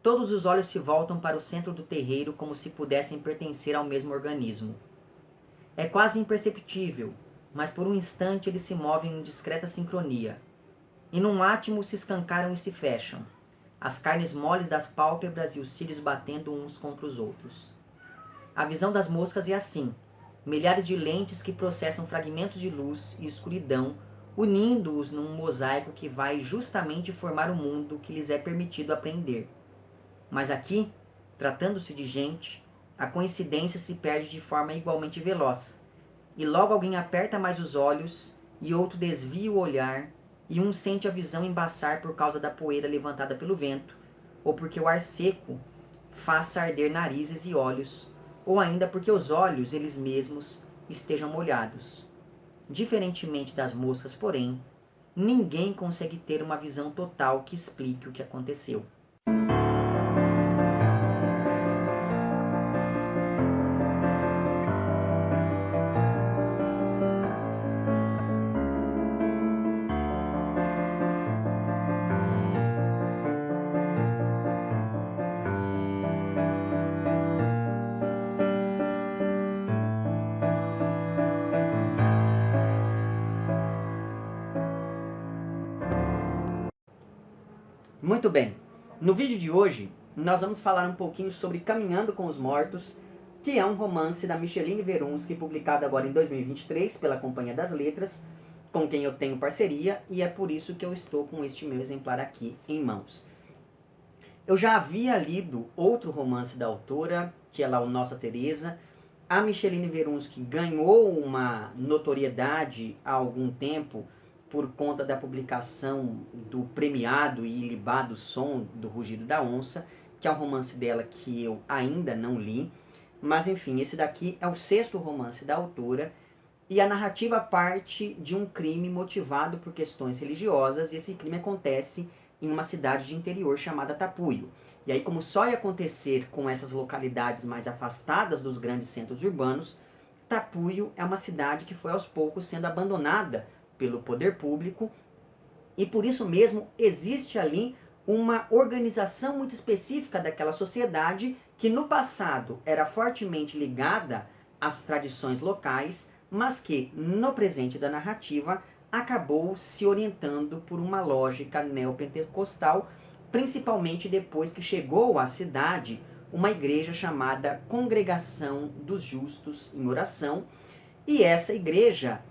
Todos os olhos se voltam para o centro do terreiro como se pudessem pertencer ao mesmo organismo. É quase imperceptível, mas por um instante eles se movem em discreta sincronia. E num átimo se escancaram e se fecham, as carnes moles das pálpebras e os cílios batendo uns contra os outros. A visão das moscas é assim, milhares de lentes que processam fragmentos de luz e escuridão, unindo-os num mosaico que vai justamente formar o mundo que lhes é permitido apreender. Mas aqui, tratando-se de gente, a coincidência se perde de forma igualmente veloz, e logo alguém aperta mais os olhos, e outro desvia o olhar, e um sente a visão embaçar por causa da poeira levantada pelo vento, ou porque o ar seco faça arder narizes e olhos, ou ainda porque os olhos, eles mesmos, estejam molhados. Diferentemente das moscas, porém, ninguém consegue ter uma visão total que explique o que aconteceu. Muito bem, no vídeo de hoje nós vamos falar um pouquinho sobre Caminhando com os Mortos, que é um romance da Micheline Verunsky, publicado agora em 2023 pela Companhia das Letras, com quem eu tenho parceria, e é por isso que eu estou com este meu exemplar aqui em mãos. Eu já havia lido outro romance da autora, que é lá o Nossa Teresa. A Micheline Verunsky ganhou uma notoriedade há algum tempo por conta da publicação do premiado e ilibado Som do Rugido da Onça, que é um romance dela que eu ainda não li. Mas enfim, esse daqui é o 6º romance da autora, e a narrativa parte de um crime motivado por questões religiosas, e esse crime acontece em uma cidade de interior chamada Tapuio. E aí, como só ia acontecer com essas localidades mais afastadas dos grandes centros urbanos, Tapuio é uma cidade que foi aos poucos sendo abandonada pelo poder público, e por isso mesmo existe ali uma organização muito específica daquela sociedade que no passado era fortemente ligada às tradições locais, mas que no presente da narrativa acabou se orientando por uma lógica neopentecostal, principalmente depois que chegou à cidade uma igreja chamada Congregação dos Justos em Oração, e essa igreja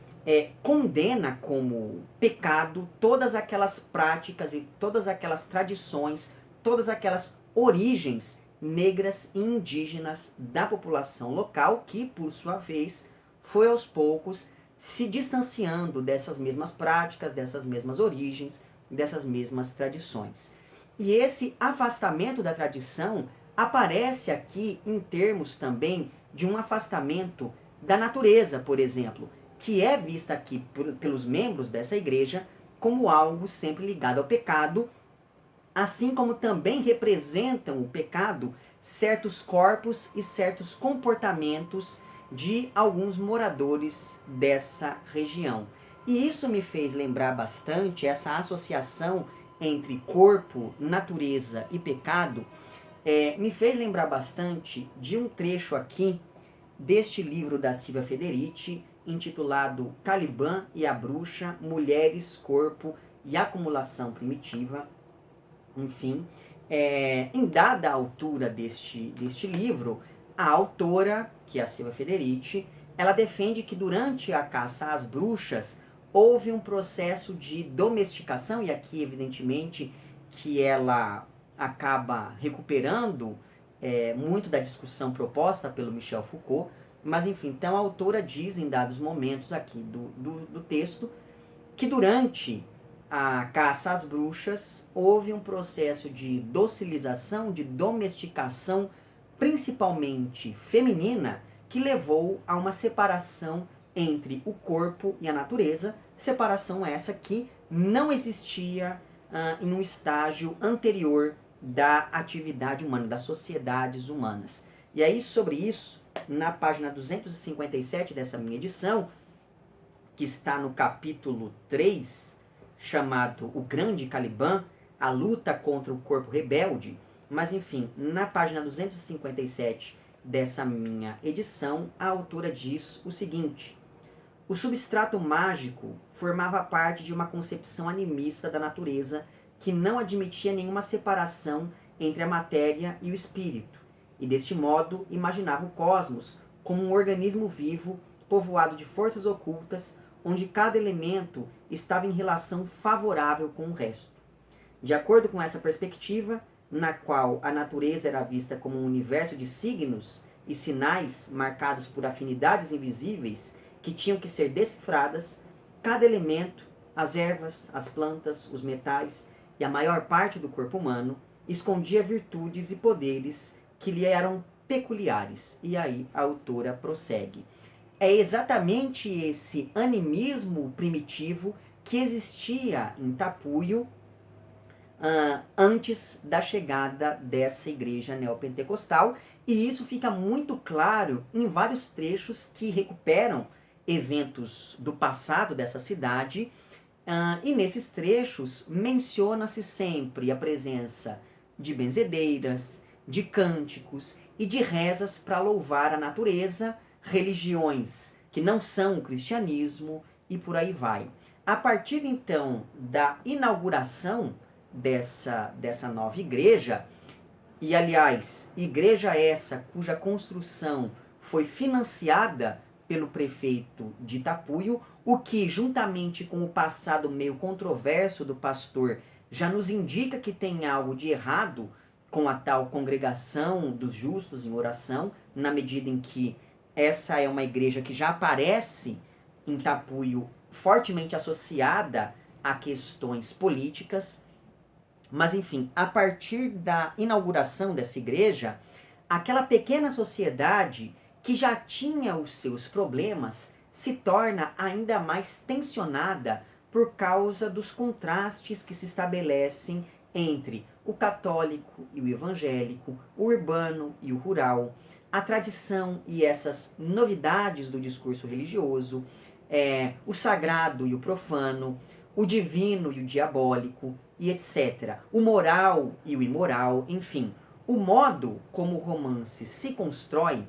condena como pecado todas aquelas práticas e todas aquelas tradições, todas aquelas origens negras e indígenas da população local, que, por sua vez, foi aos poucos se distanciando dessas mesmas práticas, dessas mesmas origens, dessas mesmas tradições. E esse afastamento da tradição aparece aqui em termos também de um afastamento da natureza, por exemplo, que é vista aqui pelos membros dessa igreja como algo sempre ligado ao pecado, assim como também representam o pecado certos corpos e certos comportamentos de alguns moradores dessa região. E isso me fez lembrar bastante essa associação entre corpo, natureza e pecado, me fez lembrar bastante de um trecho aqui deste livro da Silvia Federici, intitulado Caliban e a Bruxa, Mulheres, Corpo e Acumulação Primitiva. Enfim, em dada a altura deste livro, a autora, que é a Silvia Federici, ela defende que durante a caça às bruxas houve um processo de domesticação, e aqui evidentemente que ela acaba recuperando muito da discussão proposta pelo Michel Foucault, mas enfim, então a autora diz em dados momentos aqui do texto que durante a caça às bruxas houve um processo de docilização, de domesticação, principalmente feminina, que levou a uma separação entre o corpo e a natureza, separação essa que não existia em um estágio anterior da atividade humana, das sociedades humanas. E aí, sobre isso, na página 257 dessa minha edição, que está no capítulo 3, chamado O Grande Caliban, a luta contra o corpo rebelde, Mas enfim, na página 257 dessa minha edição, a autora diz o seguinte: o substrato mágico formava parte de uma concepção animista da natureza que não admitia nenhuma separação entre a matéria e o espírito, e deste modo imaginava o cosmos como um organismo vivo povoado de forças ocultas, onde cada elemento estava em relação favorável com o resto. De acordo com essa perspectiva, na qual a natureza era vista como um universo de signos e sinais marcados por afinidades invisíveis que tinham que ser decifradas, cada elemento, as ervas, as plantas, os metais e a maior parte do corpo humano, escondia virtudes e poderes que lhe eram peculiares. E aí a autora prossegue. É exatamente esse animismo primitivo que existia em Tapuio antes da chegada dessa igreja neopentecostal, e isso fica muito claro em vários trechos que recuperam eventos do passado dessa cidade, e nesses trechos menciona-se sempre a presença de benzedeiras, de cânticos e de rezas para louvar a natureza, religiões que não são o cristianismo e por aí vai. A partir então da inauguração dessa nova igreja, e aliás, igreja essa cuja construção foi financiada pelo prefeito de Tapuio, o que, juntamente com o passado meio controverso do pastor, já nos indica que tem algo de errado com a tal congregação dos justos em oração, na medida em que essa é uma igreja que já aparece em Tapuio fortemente associada a questões políticas. Mas enfim, a partir da inauguração dessa igreja, aquela pequena sociedade que já tinha os seus problemas se torna ainda mais tensionada por causa dos contrastes que se estabelecem entre o católico e o evangélico, o urbano e o rural, a tradição e essas novidades do discurso religioso, o sagrado e o profano, o divino e o diabólico, e etc. O moral e o imoral, enfim. O modo como o romance se constrói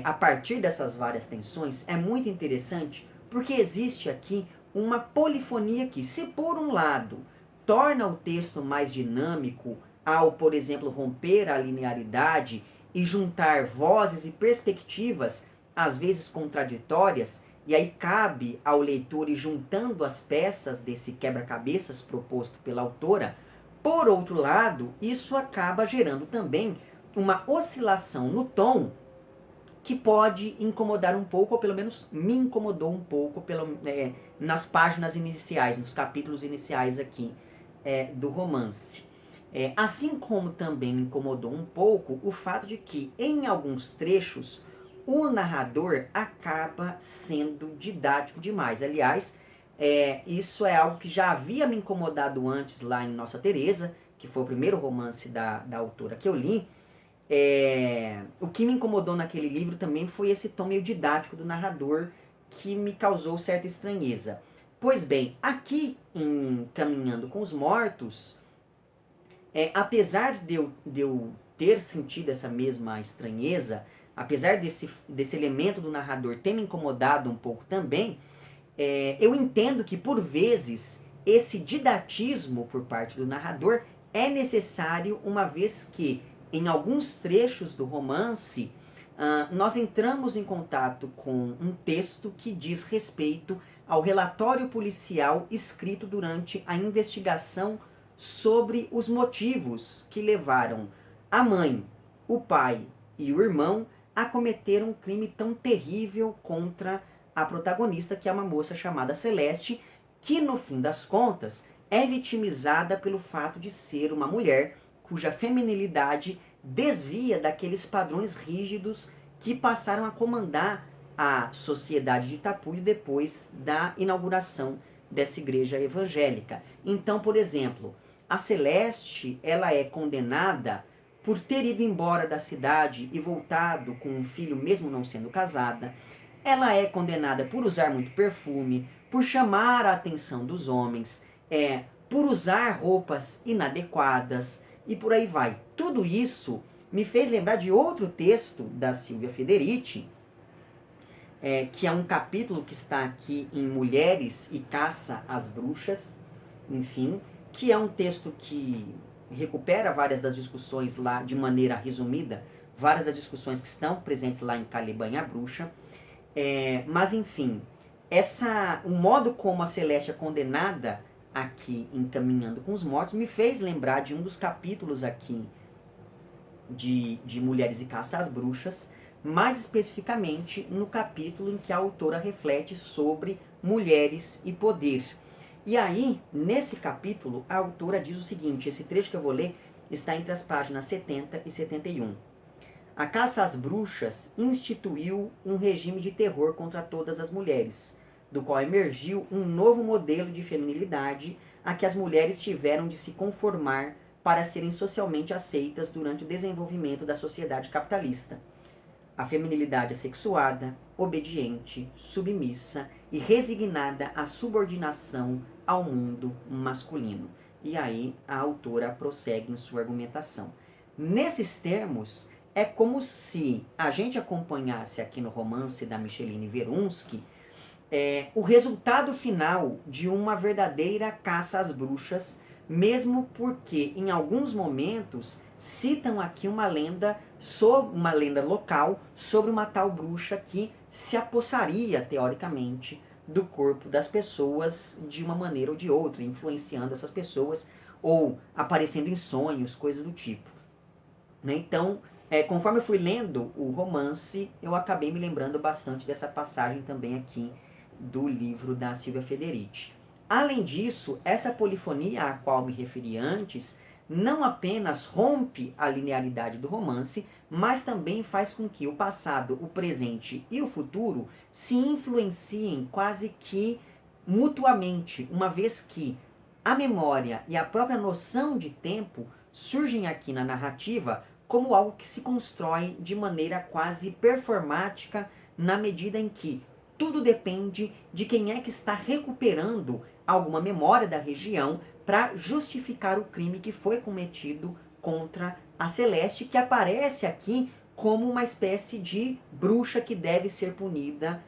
a partir dessas várias tensões é muito interessante, porque existe aqui uma polifonia que, se por um lado torna o texto mais dinâmico ao, por exemplo, romper a linearidade e juntar vozes e perspectivas, às vezes contraditórias, e aí cabe ao leitor ir juntando as peças desse quebra-cabeças proposto pela autora. Por outro lado, isso acaba gerando também uma oscilação no tom que pode incomodar um pouco, ou pelo menos me incomodou um pouco nas páginas iniciais, nos capítulos iniciais aqui do romance. Assim como também me incomodou um pouco o fato de que, em alguns trechos, o narrador acaba sendo didático demais. Aliás, isso é algo que já havia me incomodado antes lá em Nossa Teresa, que foi o primeiro romance da autora que eu li. O que me incomodou naquele livro também foi esse tom meio didático do narrador, que me causou certa estranheza. Pois bem, aqui em Caminhando com os Mortos, apesar de eu ter sentido essa mesma estranheza, apesar desse elemento do narrador ter me incomodado um pouco também, eu entendo que, por vezes, esse didatismo por parte do narrador é necessário, uma vez que, em alguns trechos do romance, nós entramos em contato com um texto que diz respeito ao relatório policial escrito durante a investigação sobre os motivos que levaram a mãe, o pai e o irmão a cometer um crime tão terrível contra a protagonista, que é uma moça chamada Celeste, que no fim das contas é vitimizada pelo fato de ser uma mulher cuja feminilidade desvia daqueles padrões rígidos que passaram a comandar a sociedade de Tapuio depois da inauguração dessa igreja evangélica. Então, por exemplo, a Celeste, ela é condenada por ter ido embora da cidade e voltado com um filho mesmo não sendo casada. Ela é condenada por usar muito perfume, por chamar a atenção dos homens, por usar roupas inadequadas, e por aí vai. Tudo isso me fez lembrar de outro texto da Silvia Federici, que é um capítulo que está aqui em Mulheres e Caça às Bruxas, enfim, que é um texto que recupera várias das discussões lá de maneira resumida, várias das discussões que estão presentes lá em Caliban e a Bruxa. Mas enfim, o modo como a Celeste é condenada aqui em Caminhando com os Mortos me fez lembrar de um dos capítulos aqui de Mulheres e Caça às Bruxas, mais especificamente no capítulo em que a autora reflete sobre mulheres e poder. E aí, nesse capítulo, a autora diz o seguinte, esse trecho que eu vou ler está entre as páginas 70 e 71. A caça às bruxas instituiu um regime de terror contra todas as mulheres, do qual emergiu um novo modelo de feminilidade a que as mulheres tiveram de se conformar para serem socialmente aceitas durante o desenvolvimento da sociedade capitalista. A feminilidade assexuada, obediente, submissa e resignada à subordinação ao mundo masculino. E aí a autora prossegue em sua argumentação. Nesses termos, é como se a gente acompanhasse aqui no romance da Micheline Verunski o resultado final de uma verdadeira caça às bruxas, mesmo porque em alguns momentos citam aqui uma lenda local sobre uma tal bruxa que se apossaria, teoricamente, do corpo das pessoas de uma maneira ou de outra, influenciando essas pessoas ou aparecendo em sonhos, coisas do tipo. Então, conforme eu fui lendo o romance, eu acabei me lembrando bastante dessa passagem também aqui do livro da Silvia Federici. Além disso, essa polifonia a qual me referi antes não apenas rompe a linearidade do romance, mas também faz com que o passado, o presente e o futuro se influenciem quase que mutuamente, uma vez que a memória e a própria noção de tempo surgem aqui na narrativa como algo que se constrói de maneira quase performática, na medida em que tudo depende de quem é que está recuperando alguma memória da região para justificar o crime que foi cometido contra a Celeste, que aparece aqui como uma espécie de bruxa que deve ser punida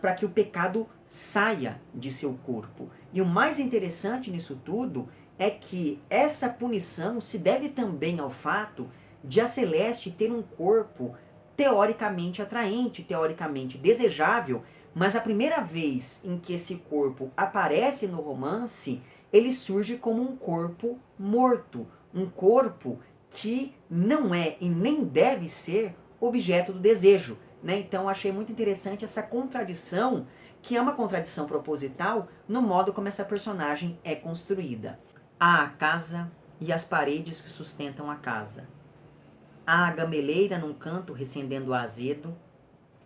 para que o pecado saia de seu corpo. E o mais interessante nisso tudo é que essa punição se deve também ao fato de a Celeste ter um corpo teoricamente atraente, teoricamente desejável, mas a primeira vez em que esse corpo aparece no romance, ele surge como um corpo morto, um corpo que não é e nem deve ser objeto do desejo. Então achei muito interessante essa contradição, que é uma contradição proposital no modo como essa personagem é construída. Há a casa e as paredes que sustentam a casa. Há a gameleira num canto recendendo o azedo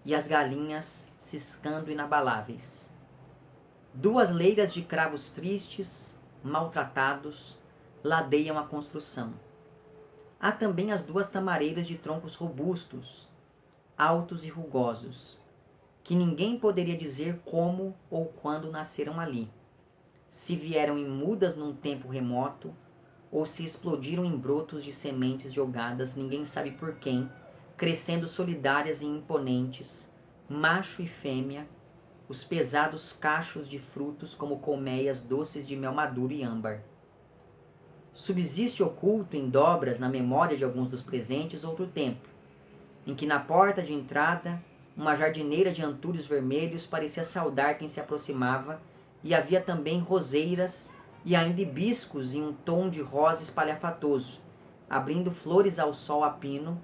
e as galinhas ciscando inabaláveis. Duas leiras de cravos tristes, maltratados, ladeiam a construção. Há também as duas tamareiras de troncos robustos, altos e rugosos, que ninguém poderia dizer como ou quando nasceram ali, se vieram em mudas num tempo remoto, ou se explodiram em brotos de sementes jogadas ninguém sabe por quem, crescendo solidárias e imponentes, macho e fêmea, os pesados cachos de frutos como colmeias doces de mel maduro e âmbar. Subsiste oculto em dobras na memória de alguns dos presentes outro tempo, em que na porta de entrada uma jardineira de antúrios vermelhos parecia saudar quem se aproximava, e havia também roseiras e ainda hibiscos em um tom de rosa espalhafatoso, abrindo flores ao sol a pino,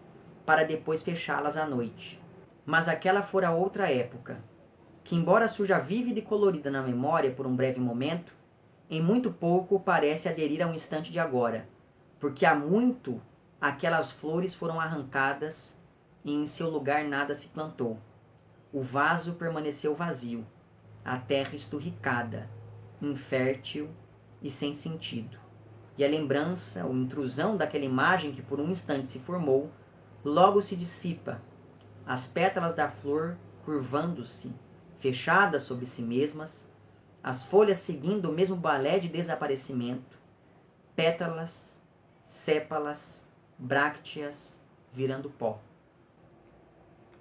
para depois fechá-las à noite. Mas aquela fora outra época, que embora surja vívida e colorida na memória por um breve momento, em muito pouco parece aderir a um instante de agora, porque há muito aquelas flores foram arrancadas e em seu lugar nada se plantou. O vaso permaneceu vazio, a terra esturricada, infértil e sem sentido. E a lembrança ou intrusão daquela imagem que por um instante se formou, logo se dissipa, as pétalas da flor curvando-se, fechadas sobre si mesmas, as folhas seguindo o mesmo balé de desaparecimento, pétalas sépalas, brácteas, virando pó.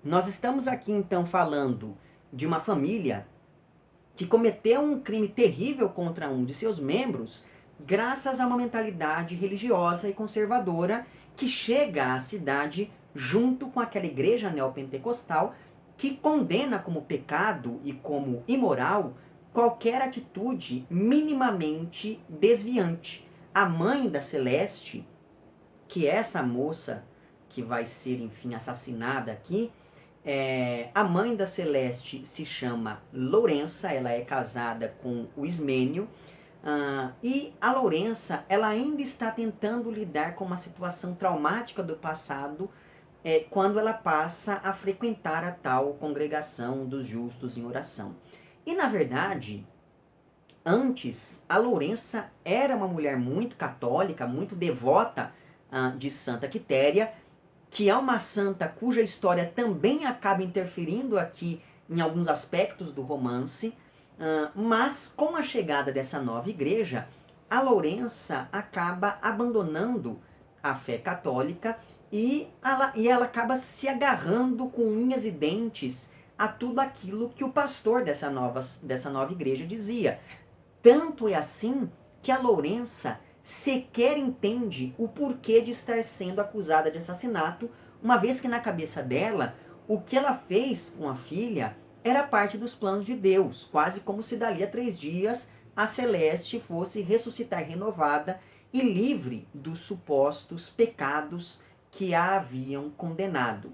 Nós estamos aqui então falando de uma família que cometeu um crime terrível contra um de seus membros, graças a uma mentalidade religiosa e conservadora que chega à cidade junto com aquela igreja neopentecostal que condena como pecado e como imoral qualquer atitude minimamente desviante. A mãe da Celeste, que é essa moça que vai ser, enfim, assassinada aqui, a mãe da Celeste se chama Lourença, ela é casada com o Ismênio, e a Lourença, ela ainda está tentando lidar com uma situação traumática do passado, quando ela passa a frequentar a tal congregação dos justos em oração. E na verdade, antes, a Lourença era uma mulher muito católica, muito devota de Santa Quitéria, que é uma santa cuja história também acaba interferindo aqui em alguns aspectos do romance, mas com a chegada dessa nova igreja, a Lourença acaba abandonando a fé católica e ela acaba se agarrando com unhas e dentes a tudo aquilo que o pastor dessa nova igreja dizia. Tanto é assim que a Lourença sequer entende o porquê de estar sendo acusada de assassinato, uma vez que na cabeça dela, o que ela fez com a filha era parte dos planos de Deus, quase como se dali a 3 dias a Celeste fosse ressuscitar renovada e livre dos supostos pecados que a haviam condenado.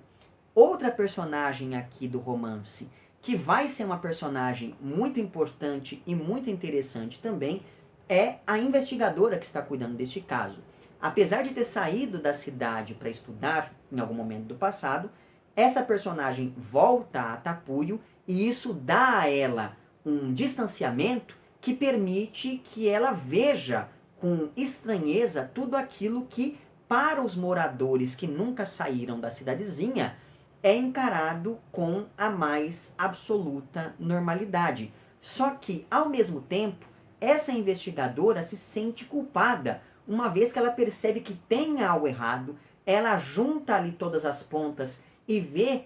Outra personagem aqui do romance, que vai ser uma personagem muito importante e muito interessante também, é a investigadora que está cuidando deste caso. Apesar de ter saído da cidade para estudar em algum momento do passado, essa personagem volta a Tapuio e isso dá a ela um distanciamento que permite que ela veja com estranheza tudo aquilo que, para os moradores que nunca saíram da cidadezinha, é encarado com a mais absoluta normalidade. Só que, ao mesmo tempo, essa investigadora se sente culpada, uma vez que ela percebe que tem algo errado, ela junta ali todas as pontas e vê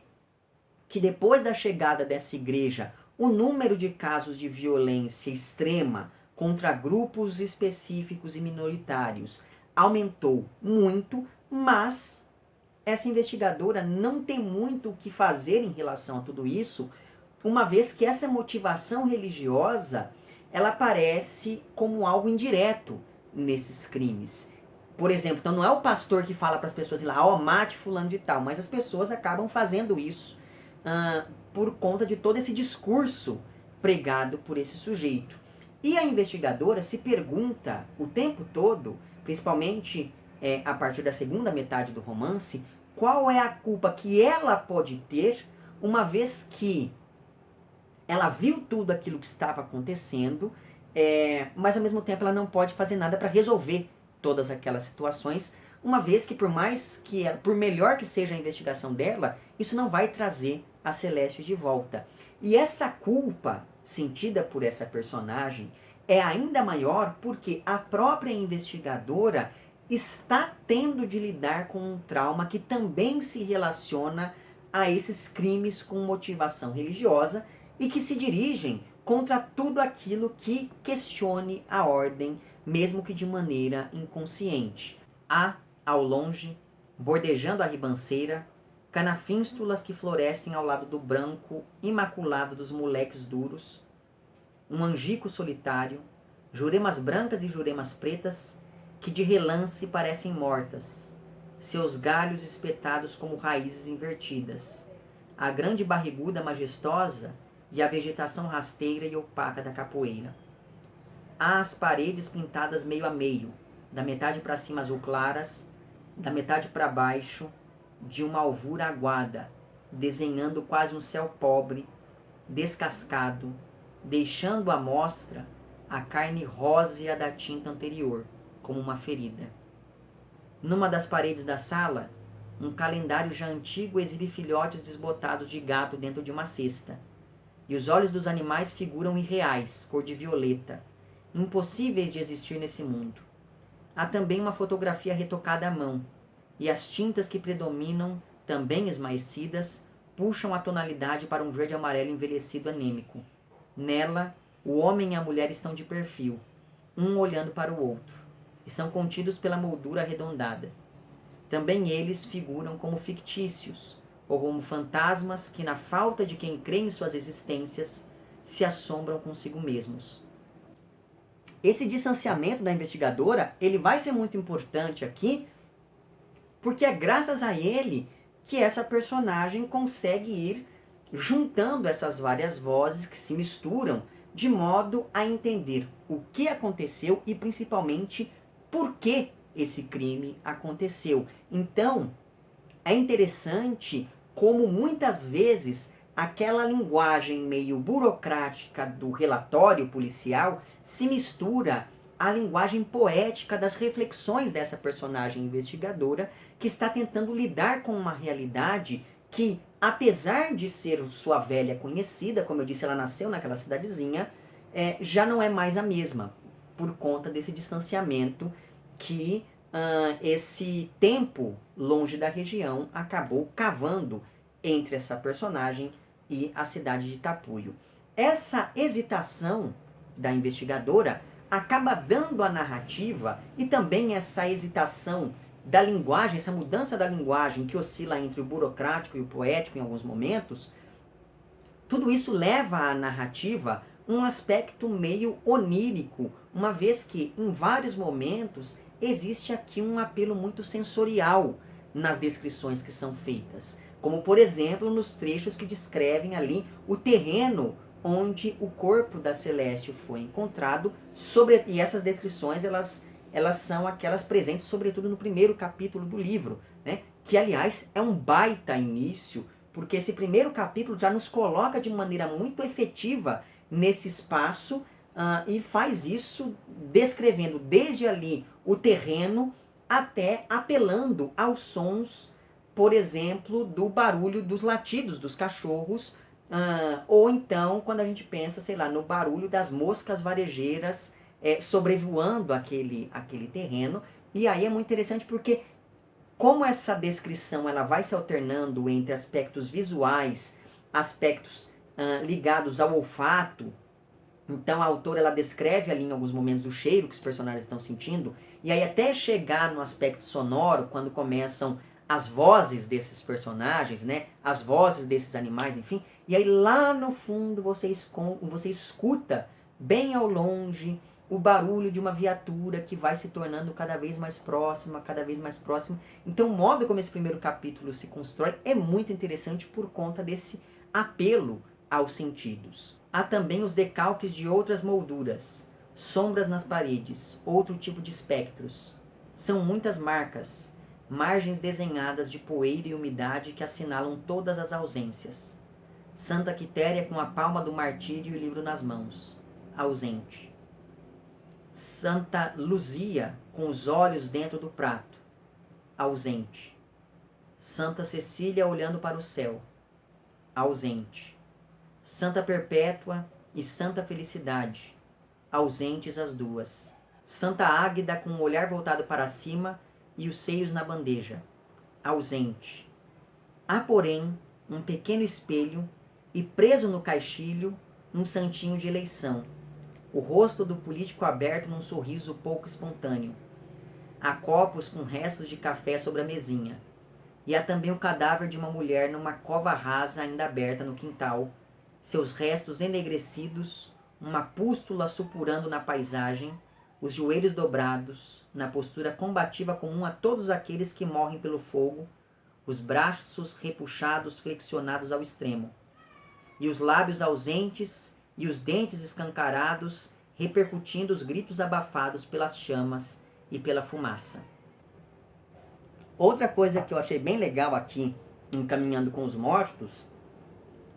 que depois da chegada dessa igreja, o número de casos de violência extrema contra grupos específicos e minoritários aumentou muito, mas essa investigadora não tem muito o que fazer em relação a tudo isso, uma vez que essa motivação religiosa ela aparece como algo indireto nesses crimes. Por exemplo, então não é o pastor que fala para as pessoas lá, mate fulano de tal, mas as pessoas acabam fazendo isso por conta de todo esse discurso pregado por esse sujeito. E a investigadora se pergunta o tempo todo, principalmente a partir da segunda metade do romance, qual é a culpa que ela pode ter, uma vez que ela viu tudo aquilo que estava acontecendo, mas ao mesmo tempo ela não pode fazer nada para resolver todas aquelas situações, uma vez que por melhor que seja a investigação dela, isso não vai trazer a Celeste de volta. E essa culpa sentida por essa personagem é ainda maior porque a própria investigadora está tendo de lidar com um trauma que também se relaciona a esses crimes com motivação religiosa e que se dirigem contra tudo aquilo que questione a ordem, mesmo que de maneira inconsciente. Há, ao longe, bordejando a ribanceira, canafínstulas que florescem ao lado do branco imaculado dos moleques duros, um angico solitário, juremas brancas e juremas pretas, que de relance parecem mortas, seus galhos espetados como raízes invertidas, a grande barriguda majestosa e a vegetação rasteira e opaca da capoeira. Há as paredes pintadas meio a meio, da metade para cima azul claras, da metade para baixo, de uma alvura aguada, desenhando quase um céu pobre, descascado, deixando à mostra a carne rósea da tinta anterior, como uma ferida. Numa das paredes da sala, um calendário já antigo exibe filhotes desbotados de gato dentro de uma cesta, e os olhos dos animais figuram irreais, cor de violeta, impossíveis de existir nesse mundo. há também uma fotografia retocada à mão, e as tintas que predominam, também esmaecidas, puxam a tonalidade para um verde amarelo envelhecido anêmico. Nela, o homem e a mulher estão de perfil, um olhando para o outro, e são contidos pela moldura arredondada. Também eles figuram como fictícios, ou como fantasmas que, na falta de quem crê em suas existências, se assombram consigo mesmos. Esse distanciamento da investigadora, ele vai ser muito importante aqui, porque é graças a ele que essa personagem consegue ir juntando essas várias vozes que se misturam de modo a entender o que aconteceu e principalmente por que esse crime aconteceu. Então, é interessante como muitas vezes aquela linguagem meio burocrática do relatório policial se mistura à linguagem poética das reflexões dessa personagem investigadora que está tentando lidar com uma realidade que, apesar de ser sua velha conhecida, como eu disse, ela nasceu naquela cidadezinha, já não é mais a mesma, por conta desse distanciamento que esse tempo longe da região acabou cavando entre essa personagem e a cidade de Tapuio. Essa hesitação da investigadora acaba dando à narrativa, e também essa hesitação da linguagem, essa mudança da linguagem que oscila entre o burocrático e o poético em alguns momentos, tudo isso leva à narrativa um aspecto meio onírico, uma vez que em vários momentos existe aqui um apelo muito sensorial nas descrições que são feitas. Como, por exemplo, nos trechos que descrevem ali o terreno onde o corpo da Celeste foi encontrado, e essas descrições elas são aquelas presentes sobretudo no primeiro capítulo do livro, né? Que, aliás, é um baita início, porque esse primeiro capítulo já nos coloca de maneira muito efetiva nesse espaço e faz isso descrevendo desde ali o terreno até apelando aos sons, por exemplo, do barulho dos latidos dos cachorros, ou então quando a gente pensa, sei lá, no barulho das moscas varejeiras sobrevoando aquele terreno. E aí é muito interessante porque como essa descrição ela vai se alternando entre aspectos visuais, aspectos ligados ao olfato. Então a autora ela descreve ali em alguns momentos o cheiro que os personagens estão sentindo, e aí até chegar no aspecto sonoro, quando começam as vozes desses personagens, né, as vozes desses animais, enfim, e aí lá no fundo você escuta bem ao longe o barulho de uma viatura que vai se tornando cada vez mais próxima, cada vez mais próxima. Então o modo como esse primeiro capítulo se constrói é muito interessante por conta desse apelo aos sentidos. Há também os decalques de outras molduras, sombras nas paredes, outro tipo de espectros. São muitas marcas, margens desenhadas de poeira e umidade que assinalam todas as ausências. Santa Quitéria com a palma do martírio e o livro nas mãos, ausente. Santa Luzia com os olhos dentro do prato, ausente. Santa Cecília olhando para o céu, ausente. Santa Perpétua e Santa Felicidade, ausentes as duas. Santa Águida com o olhar voltado para cima e os seios na bandeja, ausente. Há, porém, um pequeno espelho e preso no caixilho um santinho de eleição, o rosto do político aberto num sorriso pouco espontâneo. Há copos com restos de café sobre a mesinha. E há também o cadáver de uma mulher numa cova rasa ainda aberta no quintal, seus restos enegrecidos, uma pústula supurando na paisagem, os joelhos dobrados, na postura combativa comum a todos aqueles que morrem pelo fogo, os braços repuxados flexionados ao extremo, e os lábios ausentes e os dentes escancarados, repercutindo os gritos abafados pelas chamas e pela fumaça. Outra coisa que eu achei bem legal aqui, em Caminhando com os Mortos,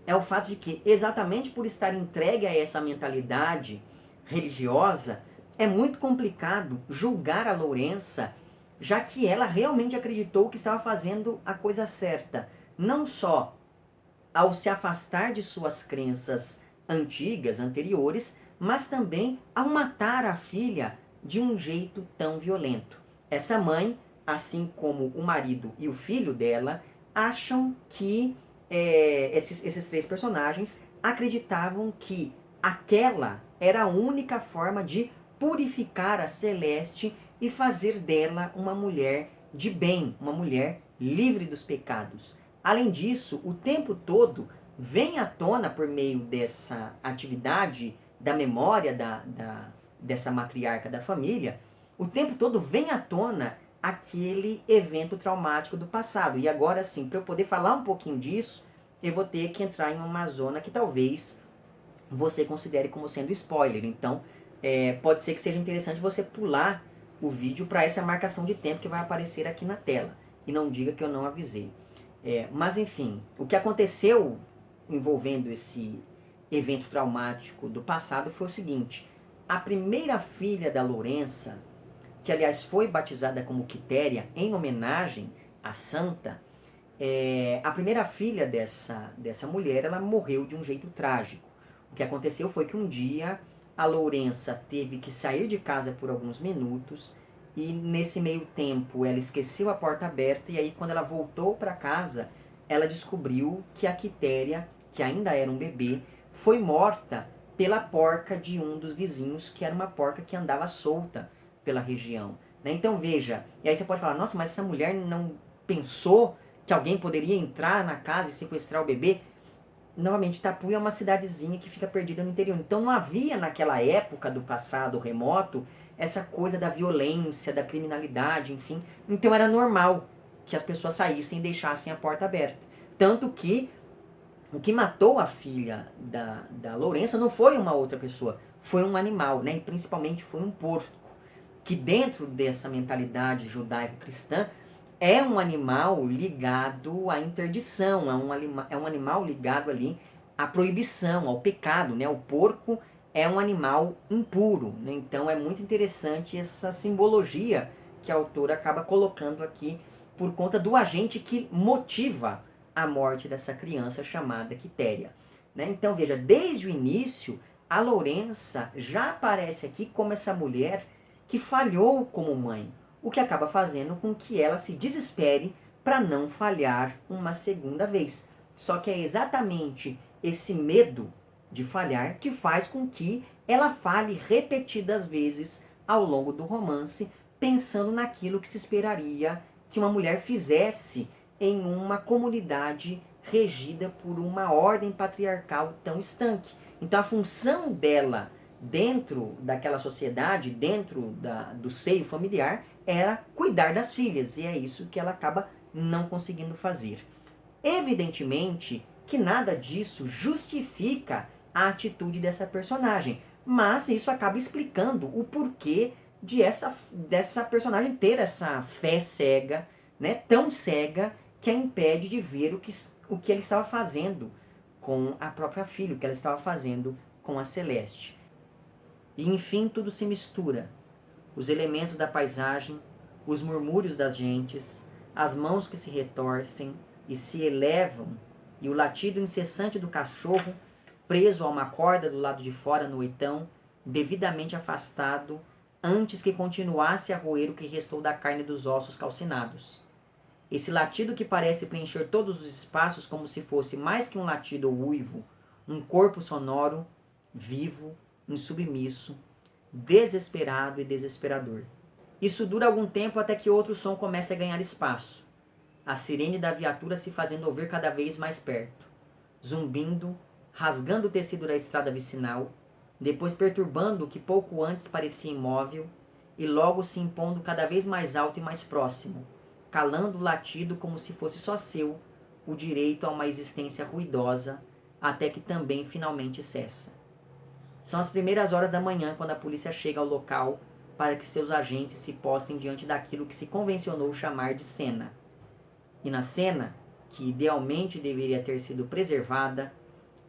é o fato de que, exatamente por estar entregue a essa mentalidade religiosa, é muito complicado julgar a Lourença, já que ela realmente acreditou que estava fazendo a coisa certa. Não só ao se afastar de suas crenças antigas, anteriores, mas também ao matar a filha de um jeito tão violento. Essa mãe, assim como o marido e o filho dela, acham que esses três personagens acreditavam que aquela era a única forma de purificar a Celeste e fazer dela uma mulher de bem, uma mulher livre dos pecados. Além disso, o tempo todo vem à tona, por meio dessa atividade da memória dessa matriarca da família, o tempo todo vem à tona aquele evento traumático do passado. E agora sim, para eu poder falar um pouquinho disso, eu vou ter que entrar em uma zona que talvez você considere como sendo spoiler. Então, pode ser que seja interessante você pular o vídeo para essa marcação de tempo que vai aparecer aqui na tela. E não diga que eu não avisei. Mas enfim, o que aconteceu envolvendo esse evento traumático do passado foi o seguinte: a primeira filha da Lourença, que aliás foi batizada como Quitéria em homenagem à santa, a primeira filha dessa mulher, ela morreu de um jeito trágico. O que aconteceu foi que um dia a Lourença teve que sair de casa por alguns minutos e nesse meio tempo ela esqueceu a porta aberta, e aí quando ela voltou para casa, ela descobriu que a Quitéria, que ainda era um bebê, foi morta pela porca de um dos vizinhos, que era uma porca que andava solta pela região. Né? Então veja, e aí você pode falar, nossa, mas essa mulher não pensou que alguém poderia entrar na casa e sequestrar o bebê? Novamente, Itapuã é uma cidadezinha que fica perdida no interior. Então não havia naquela época do passado remoto essa coisa da violência, da criminalidade, enfim. Então era normal que as pessoas saíssem e deixassem a porta aberta. Tanto que o que matou a filha da Lourença não foi uma outra pessoa, foi um animal, né? E principalmente foi um porco, que dentro dessa mentalidade judaico-cristã é um animal ligado à interdição, é um animal ligado ali à proibição, ao pecado, né? O porco é um animal impuro, né? Então é muito interessante essa simbologia que a autora acaba colocando aqui por conta do agente que motiva a morte dessa criança chamada Quitéria. Né? Então veja, desde o início, a Lourença já aparece aqui como essa mulher que falhou como mãe, o que acaba fazendo com que ela se desespere para não falhar uma segunda vez. Só que é exatamente esse medo de falhar que faz com que ela fale repetidas vezes ao longo do romance, pensando naquilo que se esperaria que uma mulher fizesse em uma comunidade regida por uma ordem patriarcal tão estanque. Então a função dela dentro daquela sociedade, dentro do seio familiar, era cuidar das filhas. E é isso que ela acaba não conseguindo fazer. Evidentemente que nada disso justifica a atitude dessa personagem, mas isso acaba explicando o porquê dessa personagem ter essa fé cega, né, tão cega, que a impede de ver o que ela estava fazendo com a própria filha, o que ela estava fazendo com a Celeste. E enfim tudo se mistura. Os elementos da paisagem, os murmúrios das gentes, as mãos que se retorcem e se elevam, e o latido incessante do cachorro, preso a uma corda do lado de fora no oitão, devidamente afastado, antes que continuasse a roer o que restou da carne dos ossos calcinados. Esse latido que parece preencher todos os espaços como se fosse mais que um latido ou uivo, um corpo sonoro, vivo, insubmisso, desesperado e desesperador. Isso dura algum tempo até que outro som comece a ganhar espaço. A sirene da viatura se fazendo ouvir cada vez mais perto, zumbindo, rasgando o tecido da estrada vicinal, depois perturbando o que pouco antes parecia imóvel, e logo se impondo cada vez mais alto e mais próximo, calando o latido como se fosse só seu o direito a uma existência ruidosa, até que também finalmente cessa. São as primeiras horas da manhã quando a polícia chega ao local para que seus agentes se postem diante daquilo que se convencionou chamar de cena. E na cena, que idealmente deveria ter sido preservada,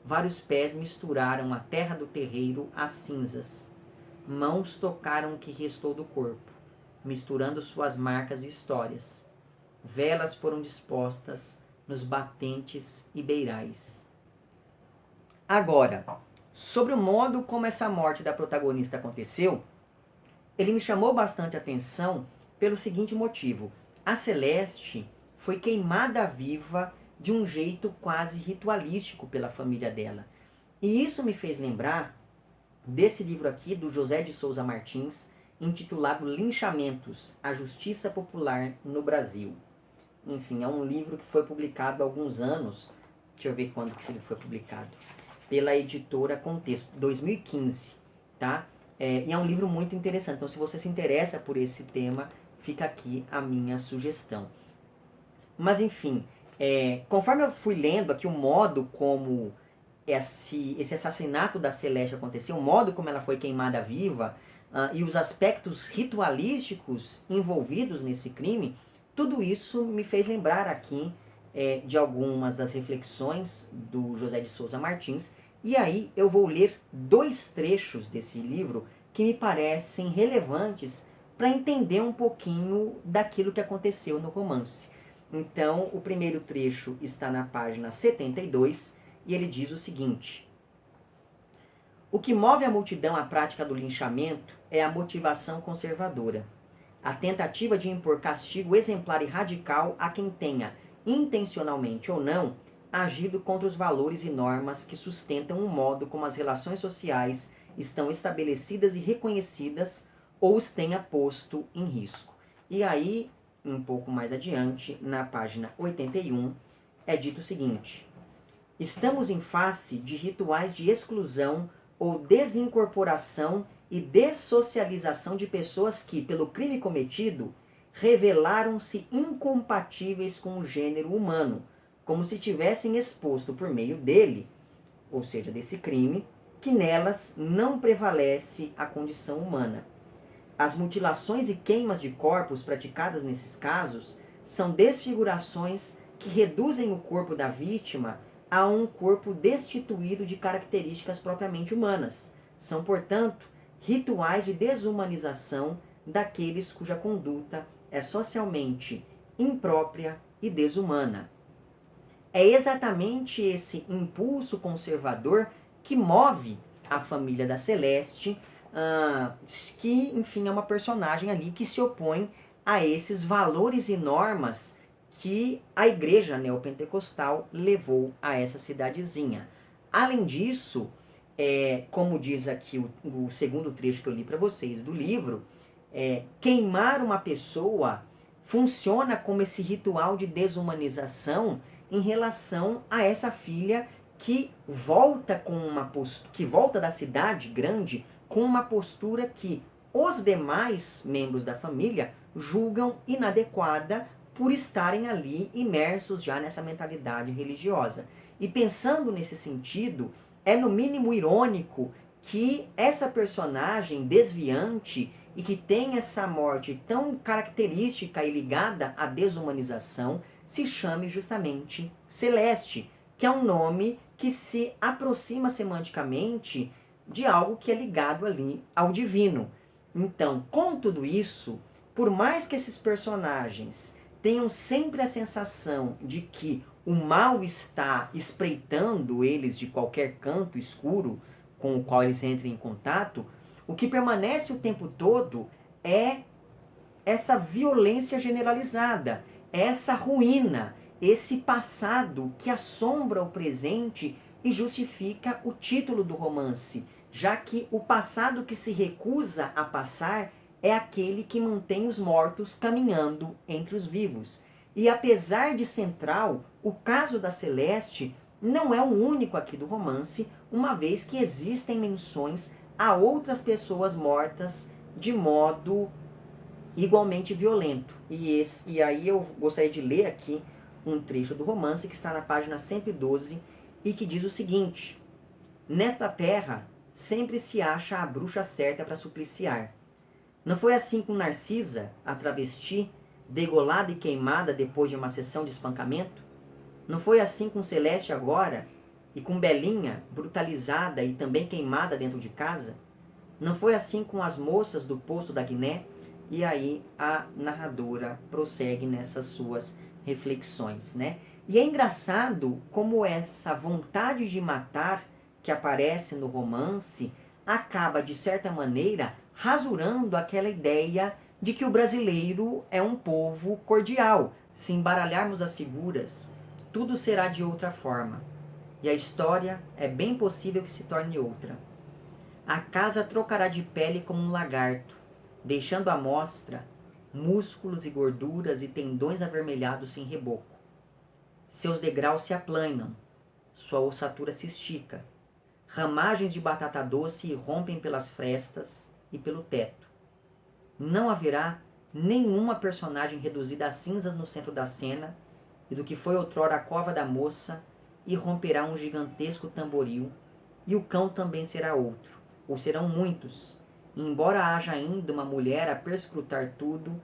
vários pés misturaram a terra do terreiro às cinzas. Mãos tocaram o que restou do corpo, misturando suas marcas e histórias. Velas foram dispostas nos batentes e beirais. Agora, sobre o modo como essa morte da protagonista aconteceu, ele me chamou bastante atenção pelo seguinte motivo. A Celeste foi queimada viva de um jeito quase ritualístico pela família dela. E isso me fez lembrar desse livro aqui, do José de Souza Martins, intitulado Linchamentos, a Justiça Popular no Brasil. Enfim, é um livro que foi publicado há alguns anos, deixa eu ver quando que ele foi publicado, pela editora Contexto, 2015, tá? E é um livro muito interessante, então se você se interessa por esse tema, fica aqui a minha sugestão. Mas enfim, conforme eu fui lendo aqui o modo como esse assassinato da Celeste aconteceu, o modo como ela foi queimada viva, e os aspectos ritualísticos envolvidos nesse crime, tudo isso me fez lembrar aqui de algumas das reflexões do José de Souza Martins, e aí eu vou ler 2 trechos desse livro que me parecem relevantes para entender um pouquinho daquilo que aconteceu no romance. Então, o primeiro trecho está na página 72, e ele diz o seguinte: o que move a multidão à prática do linchamento é a motivação conservadora. A tentativa de impor castigo exemplar e radical a quem tenha, intencionalmente ou não, agido contra os valores e normas que sustentam o modo como as relações sociais estão estabelecidas e reconhecidas ou os tenha posto em risco. E aí, um pouco mais adiante, na página 81, é dito o seguinte: estamos em face de rituais de exclusão ou desincorporação e dessocialização de pessoas que, pelo crime cometido, revelaram-se incompatíveis com o gênero humano, como se tivessem exposto por meio dele, ou seja, desse crime, que nelas não prevalece a condição humana. As mutilações e queimas de corpos praticadas nesses casos são desfigurações que reduzem o corpo da vítima a um corpo destituído de características propriamente humanas. São, portanto, rituais de desumanização daqueles cuja conduta é socialmente imprópria e desumana. É exatamente esse impulso conservador que move a família da Celeste, que, enfim, é uma personagem ali que se opõe a esses valores e normas que a igreja neopentecostal levou a essa cidadezinha. Além disso, como diz aqui o segundo trecho que eu li para vocês do livro, queimar uma pessoa funciona como esse ritual de desumanização em relação a essa filha que volta que volta da cidade grande com uma postura que os demais membros da família julgam inadequada por estarem ali imersos já nessa mentalidade religiosa. E pensando nesse sentido, é no mínimo irônico que essa personagem desviante e que tem essa morte tão característica e ligada à desumanização se chame justamente Celeste, que é um nome que se aproxima semanticamente de algo que é ligado ali ao divino. Então, com tudo isso, por mais que esses personagens tenham sempre a sensação de que o mal está espreitando eles de qualquer canto escuro com o qual eles entrem em contato, o que permanece o tempo todo é essa violência generalizada, essa ruína, esse passado que assombra o presente e justifica o título do romance, já que o passado que se recusa a passar é aquele que mantém os mortos caminhando entre os vivos. E apesar de central, o caso da Celeste não é o único aqui do romance, uma vez que existem menções a outras pessoas mortas de modo igualmente violento. E aí eu gostaria de ler aqui um trecho do romance que está na página 112 e que diz o seguinte: nesta terra sempre se acha a bruxa certa para supliciar. Não foi assim com Narcisa, a travesti, degolada e queimada depois de uma sessão de espancamento? Não foi assim com Celeste agora, e com Belinha, brutalizada e também queimada dentro de casa? Não foi assim com as moças do Poço da Guiné? E aí a narradora prossegue nessas suas reflexões, né? E é engraçado como essa vontade de matar que aparece no romance acaba, de certa maneira, rasurando aquela ideia de que o brasileiro é um povo cordial. Se embaralharmos as figuras, tudo será de outra forma. E a história é bem possível que se torne outra. A casa trocará de pele como um lagarto, deixando à mostra músculos e gorduras e tendões avermelhados sem reboco. Seus degraus se aplanam, sua ossatura se estica. Ramagens de batata doce irrompem pelas frestas e pelo teto. Não haverá nenhuma personagem reduzida a cinzas no centro da cena, e do que foi outrora a cova da moça, irromperá um gigantesco tamboril, e o cão também será outro, ou serão muitos. E embora haja ainda uma mulher a perscrutar tudo,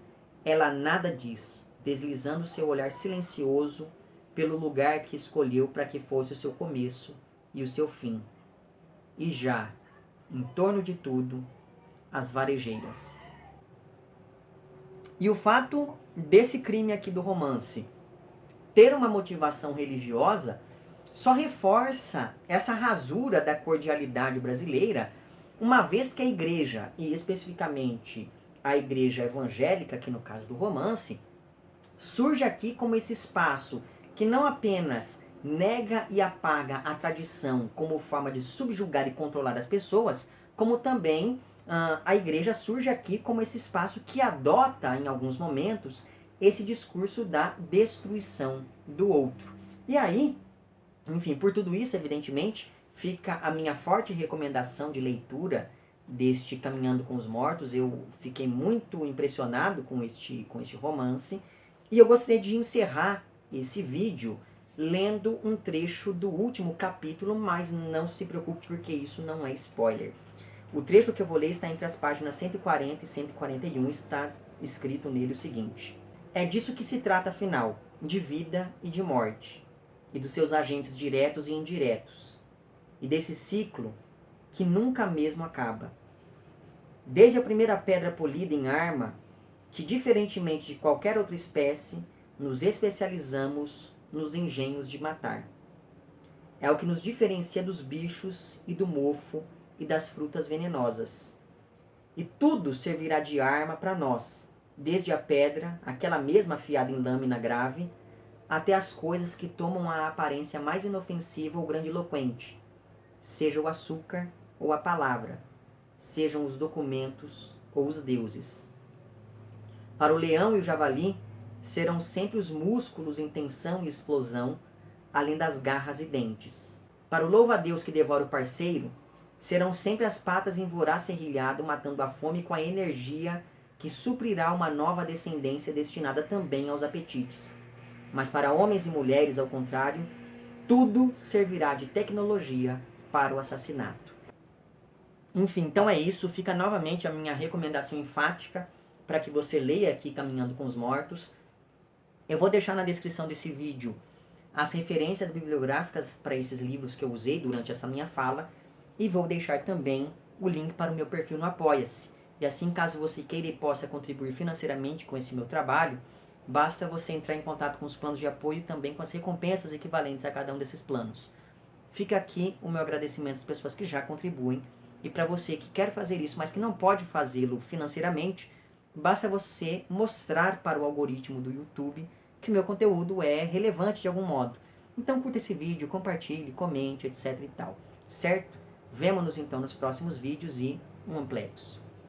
ela nada diz, deslizando seu olhar silencioso pelo lugar que escolheu para que fosse o seu começo e o seu fim. E já, em torno de tudo, as varejeiras. E o fato desse crime aqui do romance ter uma motivação religiosa só reforça essa rasura da cordialidade brasileira, uma vez que a igreja, e especificamente a igreja evangélica, que no caso do romance, surge aqui como esse espaço que não apenas nega e apaga a tradição como forma de subjugar e controlar as pessoas, como também a igreja surge aqui como esse espaço que adota, em alguns momentos, esse discurso da destruição do outro. E aí, enfim, por tudo isso, evidentemente, fica a minha forte recomendação de leitura deste Caminhando com os Mortos. Eu fiquei muito impressionado com este romance. E eu gostaria de encerrar esse vídeo lendo um trecho do último capítulo, mas não se preocupe porque isso não é spoiler. O trecho que eu vou ler está entre as páginas 140 e 141, está escrito nele o seguinte: é disso que se trata afinal, de vida e de morte, e dos seus agentes diretos e indiretos, e desse ciclo que nunca mesmo acaba. Desde a primeira pedra polida em arma, que diferentemente de qualquer outra espécie, nos especializamos nos engenhos de matar. É o que nos diferencia dos bichos e do mofo e das frutas venenosas. E tudo servirá de arma para nós, desde a pedra, aquela mesma afiada em lâmina grave, até as coisas que tomam a aparência mais inofensiva ou grandiloquente, seja o açúcar ou a palavra, sejam os documentos ou os deuses. Para o leão e o javali, serão sempre os músculos em tensão e explosão, além das garras e dentes. Para o louva-a-Deus que devora o parceiro, serão sempre as patas em voraz serrilhado, matando a fome com a energia que suprirá uma nova descendência destinada também aos apetites. Mas para homens e mulheres, ao contrário, tudo servirá de tecnologia para o assassinato. Enfim, então é isso. Fica novamente a minha recomendação enfática para que você leia aqui Caminhando com os Mortos. Eu vou deixar na descrição desse vídeo as referências bibliográficas para esses livros que eu usei durante essa minha fala, e vou deixar também o link para o meu perfil no Apoia-se. E assim, caso você queira e possa contribuir financeiramente com esse meu trabalho, basta você entrar em contato com os planos de apoio e também com as recompensas equivalentes a cada um desses planos. Fica aqui o meu agradecimento às pessoas que já contribuem, e para você que quer fazer isso, mas que não pode fazê-lo financeiramente, basta você mostrar para o algoritmo do YouTube que o meu conteúdo é relevante de algum modo. Então curta esse vídeo, compartilhe, comente, etc e tal. Certo? Vemo-nos então nos próximos vídeos e um amplex.